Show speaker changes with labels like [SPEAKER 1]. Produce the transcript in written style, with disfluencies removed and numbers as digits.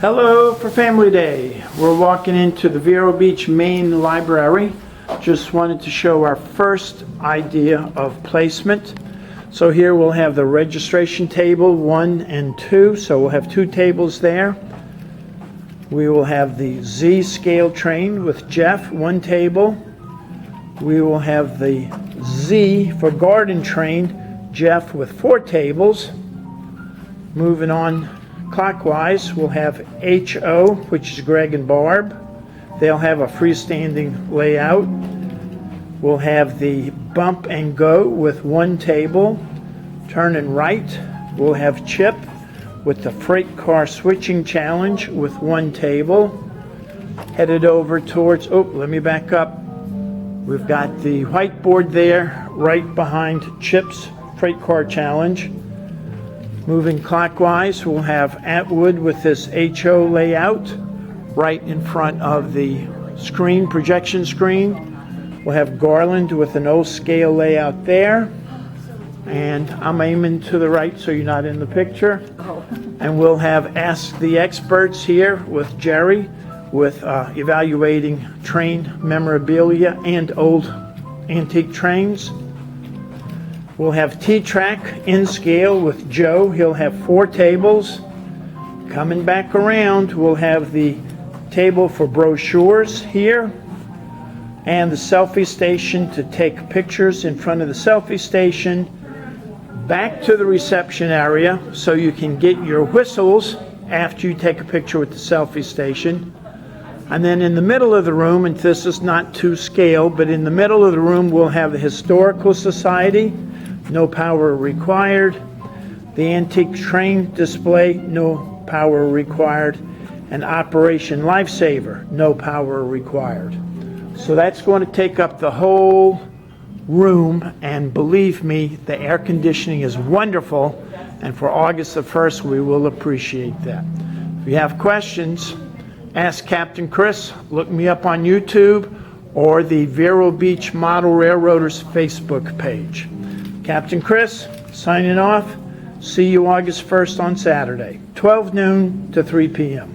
[SPEAKER 1] Hello for Family Day. We're walking into the Vero Beach Main Library. Just wanted to show our first idea of placement. So here we'll have the registration table 1 and 2, so we'll have 2 tables there. We will have the Z scale train with Jeff, 1 table. We will have the Z for garden train, Jeff, with 4 tables. Moving on clockwise, we'll have HO, which is Greg and Barb. They'll have a freestanding layout. We'll have the bump and go with 1 table. Turning right, we'll have Chip with the freight car switching challenge with 1 table. Headed over towards, let me back up. We've got the whiteboard there right behind Chip's freight car challenge. Moving clockwise, we'll have Atwood with this HO layout right in front of the screen, projection screen. We'll have Garland with an O scale layout there. And I'm aiming to the right so you're not in the picture. And we'll have Ask the Experts here with Jerry with evaluating train memorabilia and old antique trains. We'll have T-Track in scale with Joe. He'll have 4 tables. Coming back around, we'll have the table for brochures here and the selfie station to take pictures in front of the selfie station. Back to the reception area so you can get your whistles after you take a picture with the selfie station. And then in the middle of the room, and this is not to scale, but in the middle of the room we'll have the Historical Society, no power required. The antique train display, no power required. And Operation Lifesaver, no power required. So that's going to take up the whole room, and believe me, the air conditioning is wonderful, and for August the 1st we will appreciate that. If you have questions, ask Captain Chris, look me up on YouTube or the Vero Beach Model Railroaders Facebook page. Captain Chris, signing off. See you August 1st on Saturday, 12 noon to 3 p.m.